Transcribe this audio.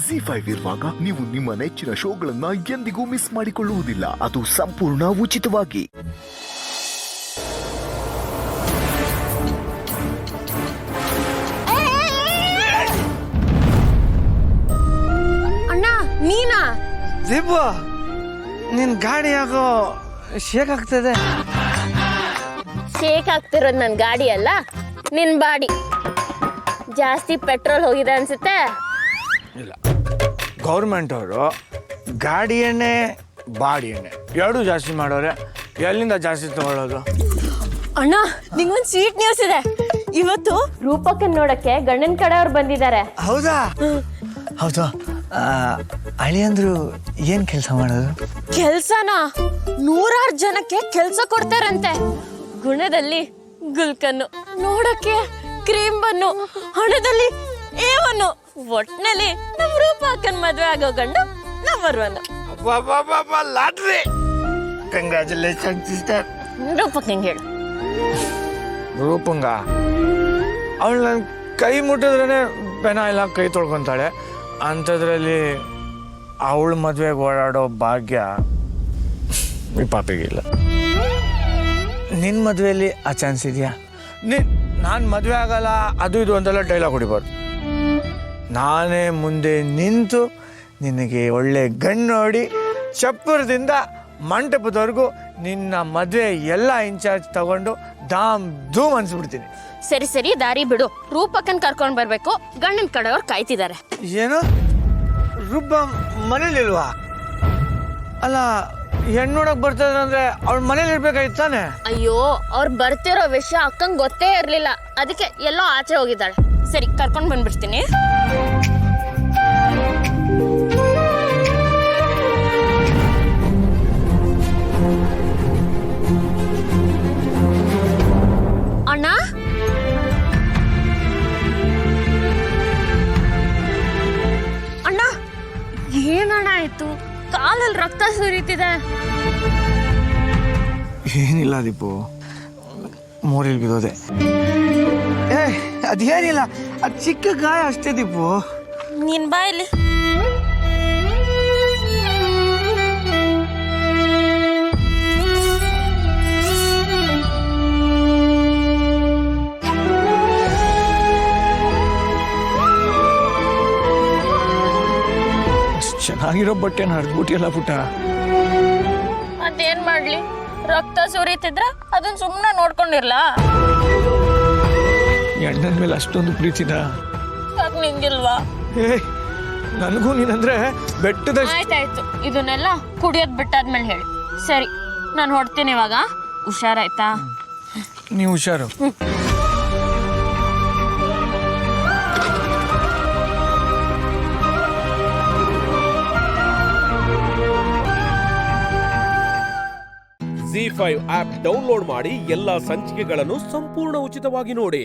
ZEE5 ಇರುವಾಗ ನೀವು ನಿಮ್ಮ ನೆಚ್ಚಿನ ಶೋಗಳನ್ನ ಎಂದಿಗೂ ಮಿಸ್ ಮಾಡಿಕೊಳ್ಳುವುದಿಲ್ಲ. ಅದು ಸಂಪೂರ್ಣ ಉಚಿತವಾಗಿ. ಅಣ್ಣ ನೀನಾ? ದೀಪು, ನಿನ್ ಗಾಡಿ ಯಾಕೋ ಶೇಕ್ ಆಗ್ತದೆ. ಶೇಕ್ ಆಗ್ತಿರೋದು ನನ್ನ ಗಾಡಿ ಅಲ್ಲ, ನಿನ್ ಬಾಡಿ. ಜಾಸ್ತಿ ಪೆಟ್ರೋಲ್ ಹೋಗಿದೆ ಅನ್ಸುತ್ತೆ. ಇಲ್ಲ, ಗೌರ್ಮೆಂಟ್ ಅವರು ಗಾಡಿ ಎಣ್ಣೆ ಬಾಡಿ ಎಣ್ಣೆ ಎರಡೂ ಜಾಸ್ತಿ ಮಾಡೋರೆ. ಎಲ್ಲಿಂದ ಜಾಸ್ತಿ ತಗೊಳ್ಳೋದು? ಅಣ್ಣ, ನಿಂಗೊಂದು ಸ್ವೀಟ್ ನ್ಯೂಸ್ ಇದೆ. ಇವತ್ತು ರೂಪಕ್ಕನ್ ನೋಡಕ್ಕೆ ಗಂಡನ ಕಡೆಯವ್ರು ಬಂದಿದ್ದಾರೆ. ಹೌದಾ? ಹೌದು. ಅಳಿಯಂದ್ರು ಏನ್ ಕೆಲಸ ಮಾಡೋದು? ಕೆಲ್ಸನ 100 ಜನಕ್ಕೆ ಕೆಲ್ಸ ಕೊಡ್ತಾರಂತೆ. ಗುಣದಲ್ಲಿ ಗುಲ್ಕನ್ನು, ನೋಡಕ್ಕೆ ಕ್ರೀಮ್ ಬನ್ನು, ಹಣದಲ್ಲಿ ಏವನ್ನು. ಒಟ್ನಲ್ಲಿ ನಮ್ ರೂಪಕ್ಕನ್ ಮದ್ವೆ ಆಗೋ ಗಂಡು ನಂಬರ್ 1. ಲಾಟ್ರಿ. Congratulation sister. ರೂಪಕ್ಕಂಗೆ ಹೇಳು. ರೂಪಂಗ ಅವಳು ನನ್ನ ಕೈ ಮುಟ್ಟಿದ್ರೇ ಪೆನ ಎಲ್ಲ ಕೈ ತೊಳ್ಕೊಂತಾಳೆ. ಅಂಥದ್ರಲ್ಲಿ ಅವಳು ಮದುವೆಗೆ ಓಡಾಡೋ ಭಾಗ್ಯ ಈ ಪಾಪಿಗಿಲ್ಲ. ನಿನ್ನ ಮದುವೆಯಲ್ಲಿ ಆ ಚಾನ್ಸ್ ಇದೆಯಾ? ನಾನು ಮದುವೆ ಆಗಲ್ಲ ಅದು ಇದು ಅಂತೆಲ್ಲ ಡೈಲಾಗ್ ಹೊಡಿಬಾರ್ದು. ನಾನೇ ಮುಂದೆ ನಿಂತು ನಿನಗೆ ಒಳ್ಳೆ ಗಂಡು ನೋಡಿ ಚಪ್ಪರದಿಂದ ಮಂಟಪದವರೆಗೂ ನಿನ್ನ ಮದುವೆ ಎಲ್ಲ ಇನ್ಚಾರ್ಜ್ ತಗೊಂಡು ಧಾಮ್ ಧೂಮ್ ಅನ್ಸ್ಬಿಡ್ತೀನಿ. ಸರಿ ಸರಿ, ದಾರಿ ಬಿಡು. ರೂಪಕ್ಕನ್ ಕರ್ಕೊಂಡ್ ಬರ್ಬೇಕು, ಗಂಡನ ಕಡೆಯವ್ರು ಕಾಯ್ತಿದ್ದಾರೆ. ಏನು? ರೂಪ ಮನೇಲಿಲ್ವಾ? ಅಲ್ಲ, ಹೆಣ್ಣು ನೋಡಕ್ ಬರ್ತಾರೆ ಅಂದ್ರೆ ಅವ್ಳ ಮನೇಲಿ ಇರ್ಬೇಕಾಯ್ತು ತಾನೆ? ಅಯ್ಯೋ, ಅವ್ರು ಬರ್ತಿರೋ ವಿಷಯ ಅಕ್ಕಂಗ್ ಗೊತ್ತೇ ಇರ್ಲಿಲ್ಲ. ಅದಕ್ಕೆ ಎಲ್ಲೋ ಆಚೆ ಹೋಗಿದ್ದಾಳೆ. ಸರಿ, ಕರ್ಕೊಂಡ್ ಬಂದ್ಬಿಡ್ತೀನಿ. ಅಣ್ಣ, ಅಣ್ಣ, ಏನಣ್ಣ ಆಯ್ತು? ಕಾಲಲ್ಲಿ ರಕ್ತ ಸುರಿತಿದೆ. ಏನಿಲ್ಲ ದೀಪು, ಮೋರಿಲ್ ಬಿದ್ದೋದೆ. ಅದೇನಿಲ್ಲ, ಅದು ಚಿಕ್ಕ ಗಾಯ ಅಷ್ಟೇ ದೀಪು. ನೀನ್ ಬಾಯಲ್ಲಿ. ಚೆನ್ನಾಗಿರೋ ಬಟ್ಟೆನ ಹರಿದ್ಬಿಟ್ಟಿಯಲ್ಲ ಪುಟ್ಟ. ಅದೇನ್ ಮಾಡ್ಲಿ, ರಕ್ತ ಸುರಿತಿದ್ರ ಅದನ್ನ ಸುಮ್ಮನೆ ನೋಡ್ಕೊಂಡಿರ್ಲ. ಅಣ್ಣನ ಮೇಲೆ ಅಷ್ಟೊಂದು ಪ್ರೀತಿನ ನಿಂಗಿಲ್ವಾ? ನನಗೂ ನೀನಂದ್ರೆ ಬೆಟ್ಟದ. ಆಯ್ತಾಯ್ತು, ಇದನ್ನೆಲ್ಲ ಕುಡಿಯೋದ್ ಬಿಟ್ಟಾದ್ಮೇಲೆ ಹೇಳಿ. ಸರಿ, ನಾನು ಹೊಡ್ತೀನಿ ಇವಾಗ. ಹುಷಾರಾಯ್ತಾ? ನೀವು ಹುಷಾರು. ZEE5 ಆಪ್ ಡೌನ್ಲೋಡ್ ಮಾಡಿ ಎಲ್ಲಾ ಸಂಚಿಕೆಗಳನ್ನು ಸಂಪೂರ್ಣ ಉಚಿತವಾಗಿ ನೋಡಿ.